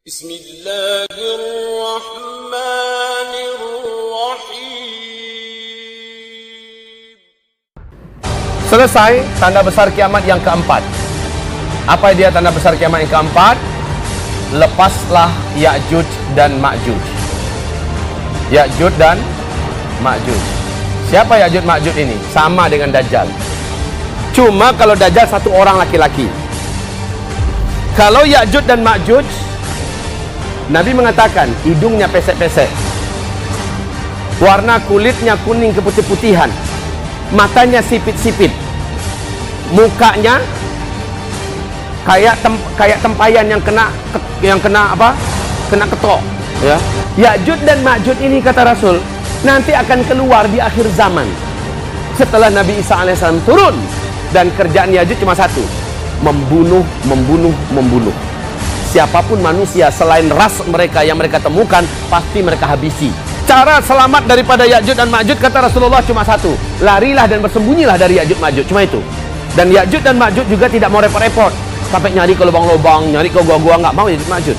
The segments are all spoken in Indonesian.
Bismillahirrahmanirrahim. Selesai tanda besar kiamat yang keempat. Apa dia tanda besar kiamat yang keempat? Lepaslah Ya'juj dan Ma'juj. Ya'juj dan Ma'juj. Siapa Ya'juj Ma'juj ini? Sama dengan Dajjal. Cuma kalau Dajjal satu orang laki-laki. Kalau Ya'juj dan Ma'juj, Nabi mengatakan hidungnya pesek-pesek, warna kulitnya kuning keputih-putihan, matanya sipit-sipit, mukanya kayak tempayan yang kena apa? Kena ketok, ya. Ya'juj dan Ma'juj ini kata Rasul nanti akan keluar di akhir zaman setelah Nabi Isa alaihissalam turun, dan kerjaan Ya'juj cuma satu: membunuh. Siapapun manusia selain ras mereka yang mereka temukan pasti mereka habisi. Cara selamat daripada Ya'juj dan Ma'juj kata Rasulullah cuma satu: larilah dan bersembunyilah dari Ya'juj Ma'juj. Cuma itu. Dan Ya'juj dan Ma'juj juga tidak mau repot-repot sampai nyari ke lubang-lubang, nyari ke gua-gua, nggak mau Ya'juj Ma'juj.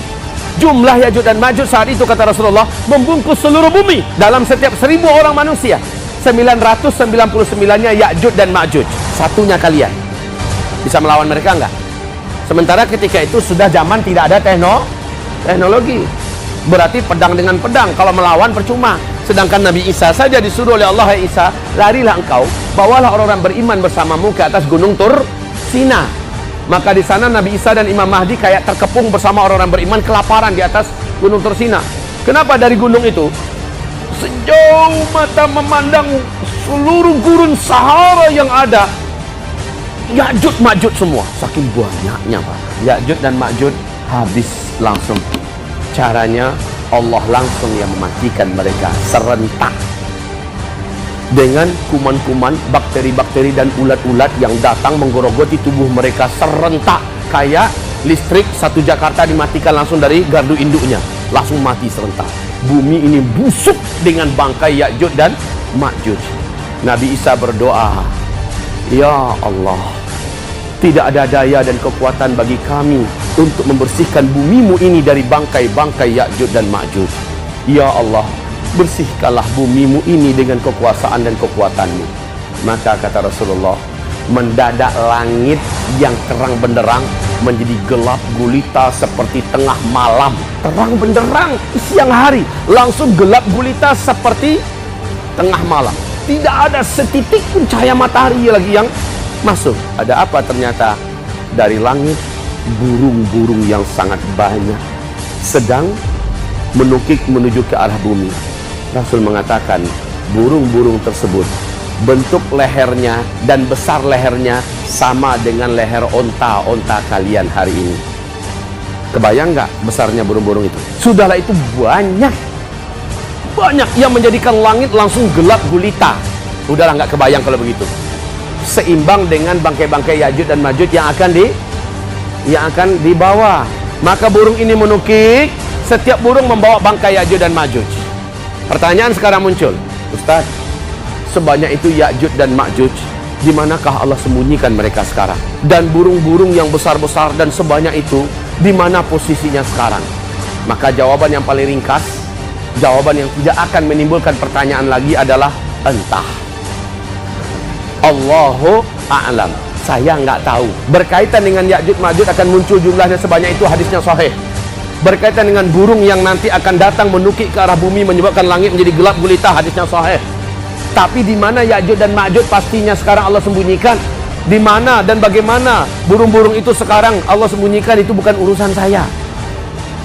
Jumlah Ya'juj dan Ma'juj saat itu kata Rasulullah membungkus seluruh bumi. Dalam setiap 1000 orang manusia, 999-nya Ya'juj dan Ma'juj. Satunya kalian bisa melawan mereka enggak? Sementara ketika itu sudah zaman tidak ada teknologi. Berarti pedang dengan pedang, kalau melawan percuma. Sedangkan Nabi Isa saja disuruh oleh Allah, "Hai Isa, larilah engkau, bawalah orang-orang beriman bersamamu ke atas gunung Tur Sina." Maka di sana Nabi Isa dan Imam Mahdi kayak terkepung bersama orang-orang beriman kelaparan di atas gunung Tur Sina. Kenapa? Dari gunung itu sejauh mata memandang seluruh gurun Sahara yang ada Ya'juj Ma'juj semua, saking banyaknya Pak. Ya'juj dan Ma'juj habis langsung. Caranya Allah langsung yang mematikan mereka serentak dengan kuman-kuman, bakteri-bakteri dan ulat-ulat yang datang menggerogoti tubuh mereka serentak. Kayak listrik satu Jakarta dimatikan langsung dari gardu induknya, langsung mati serentak. Bumi ini busuk dengan bangkai Ya'juj dan Ma'juj. Nabi Isa berdoa, "Ya Allah, tidak ada daya dan kekuatan bagi kami untuk membersihkan bumimu ini dari bangkai-bangkai Ya'juj dan Ma'juj. Ya Allah, bersihkanlah bumimu ini dengan kekuasaan dan kekuatanmu." Maka kata Rasulullah, mendadak langit yang terang benderang menjadi gelap gulita seperti tengah malam. Terang benderang siang hari, langsung gelap gulita seperti tengah malam. Tidak ada setitik pun cahaya matahari lagi yang masuk. Ada apa? Ternyata dari langit burung-burung yang sangat banyak sedang menukik menuju ke arah bumi. Rasul mengatakan burung-burung tersebut bentuk lehernya dan besar lehernya sama dengan leher onta-onta kalian hari ini. Kebayang nggak besarnya burung-burung itu? Sudahlah, itu banyak yang menjadikan langit langsung gelap gulita. Udahlah, nggak kebayang kalau begitu. Seimbang dengan bangkai-bangkai Ya'juj dan Ma'juj yang akan dibawa. Maka burung ini menukik, setiap burung membawa bangkai Ya'juj dan Ma'juj. Pertanyaan sekarang muncul, Ustaz, sebanyak itu Ya'juj dan Ma'juj, di manakah Allah sembunyikan mereka sekarang? Dan burung-burung yang besar-besar dan sebanyak itu, di mana posisinya sekarang? Maka jawaban yang paling ringkas, jawaban yang tidak akan menimbulkan pertanyaan lagi adalah entah. Allahu a'lam. Saya nggak tahu. Berkaitan dengan Ya'juj Ma'juj akan muncul jumlahnya sebanyak itu, hadisnya sahih. Berkaitan dengan burung yang nanti akan datang menukik ke arah bumi menyebabkan langit menjadi gelap gulita, hadisnya sahih. Tapi di mana Ya'juj dan Ma'juj pastinya sekarang Allah sembunyikan. Di mana dan bagaimana burung-burung itu sekarang Allah sembunyikan, itu bukan urusan saya.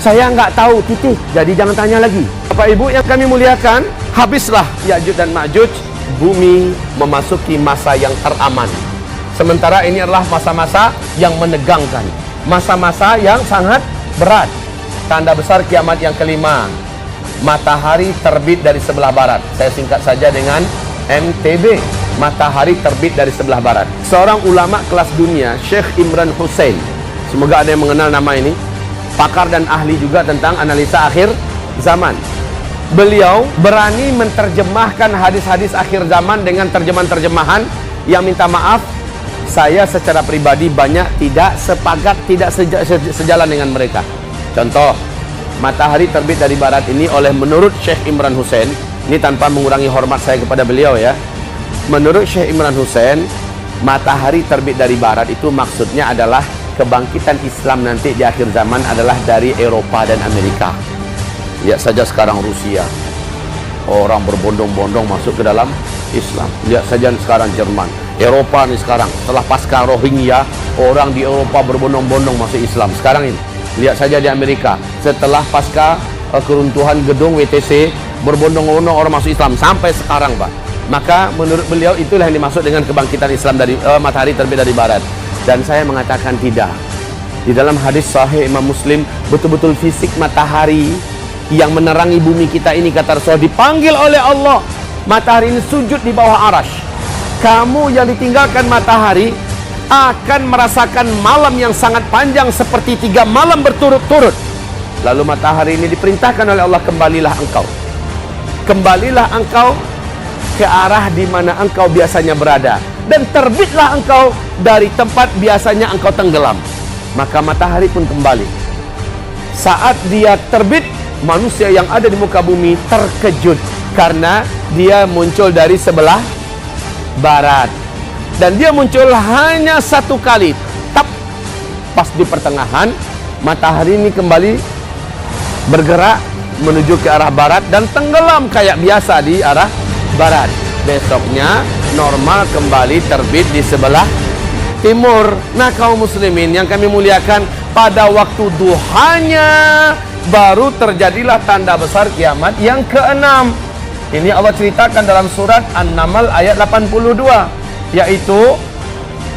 Saya nggak tahu, titik. Jadi jangan tanya lagi. Bapak Ibu yang kami muliakan, habislah Ya'juj dan Ma'juj. Bumi memasuki masa yang teraman. Sementara ini adalah masa-masa yang menegangkan, masa-masa yang sangat berat. Tanda besar kiamat yang kelima, matahari terbit dari sebelah barat. Saya singkat saja dengan MTB, matahari terbit dari sebelah barat. Seorang ulama kelas dunia, Syekh Imran Hussein, semoga ada yang mengenal nama ini, pakar dan ahli juga tentang analisa akhir zaman. Beliau berani menerjemahkan hadis-hadis akhir zaman dengan terjemahan-terjemahan yang, minta maaf, saya secara pribadi banyak tidak sepakat, tidak sejalan dengan mereka. Contoh, matahari terbit dari barat ini menurut Syekh Imran Hussein, ini tanpa mengurangi hormat saya kepada beliau ya. Menurut Syekh Imran Hussein, matahari terbit dari barat itu maksudnya adalah kebangkitan Islam nanti di akhir zaman adalah dari Eropa dan Amerika. Lihat saja sekarang Rusia, orang berbondong-bondong masuk ke dalam Islam. Lihat saja sekarang Jerman, Eropa nih sekarang setelah pasca Rohingya, orang di Eropa berbondong-bondong masuk Islam. Sekarang ini lihat saja di Amerika, setelah pasca keruntuhan gedung WTC, berbondong-bondong orang masuk Islam sampai sekarang, Pak. Maka menurut beliau itulah yang dimaksud dengan kebangkitan Islam dari matahari terbit dari barat. Dan saya mengatakan tidak. Di dalam hadis sahih Imam Muslim, betul-betul fisik matahari yang menerangi bumi kita ini, kata Rasulullah, dipanggil oleh Allah. Matahari ini sujud di bawah arasy. Kamu yang ditinggalkan matahari akan merasakan malam yang sangat panjang seperti 3 malam berturut-turut. Lalu matahari ini diperintahkan oleh Allah, kembalilah engkau. Kembalilah engkau ke arah di mana engkau biasanya berada, dan terbitlah engkau dari tempat biasanya engkau tenggelam. Maka matahari pun kembali. Saat dia terbit, manusia yang ada di muka bumi terkejut karena dia muncul dari sebelah barat, dan dia muncul hanya 1 kali, tap, pas di pertengahan. Matahari ini kembali bergerak menuju ke arah barat dan tenggelam kayak biasa di arah barat. Besoknya normal kembali terbit di sebelah timur. Nah, kaum muslimin yang kami muliakan, pada waktu duhanya baru terjadilah tanda besar kiamat yang ke-6. Ini Allah ceritakan dalam surat An-Naml ayat 82, yaitu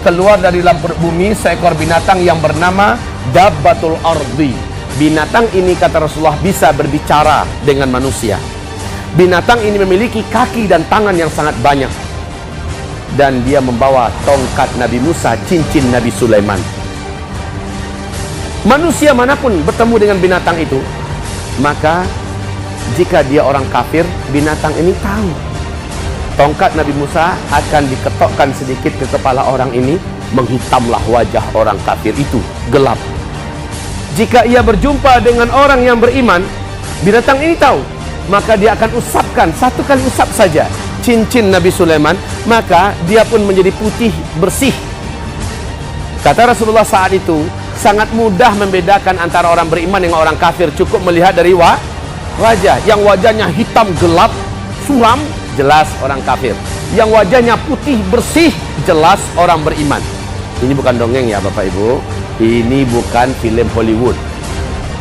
keluar dari dalam perut bumi seekor binatang yang bernama Dabbatul Ardi. Binatang ini, kata Rasulullah, bisa berbicara dengan manusia. Binatang ini memiliki kaki dan tangan yang sangat banyak, dan dia membawa tongkat Nabi Musa, cincin Nabi Sulaiman. Manusia manapun bertemu dengan binatang itu, maka jika dia orang kafir, binatang ini tahu tongkat Nabi Musa akan diketokkan sedikit ke kepala orang ini, menghitamlah wajah orang kafir itu, gelap. Jika ia berjumpa dengan orang yang beriman, binatang ini tahu, maka dia akan usapkan, 1 kali usap saja cincin Nabi Sulaiman, maka dia pun menjadi putih bersih. Kata Rasulullah saat itu, sangat mudah membedakan antara orang beriman dengan orang kafir. Cukup melihat dari wajah. Yang wajahnya hitam gelap suram, jelas orang kafir. Yang wajahnya putih bersih, jelas orang beriman. Ini bukan dongeng ya Bapak Ibu, ini bukan film Hollywood,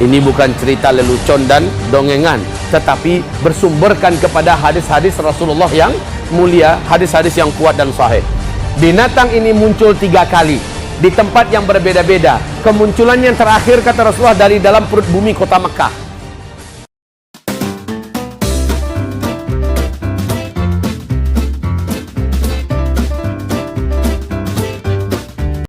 ini bukan cerita lelucon dan dongengan, tetapi bersumberkan kepada hadis-hadis Rasulullah yang mulia, hadis-hadis yang kuat dan sahih. Binatang ini muncul 3 kali di tempat yang berbeda-beda. Kemunculan yang terakhir, kata Rasulullah, dari dalam perut bumi kota Mekah.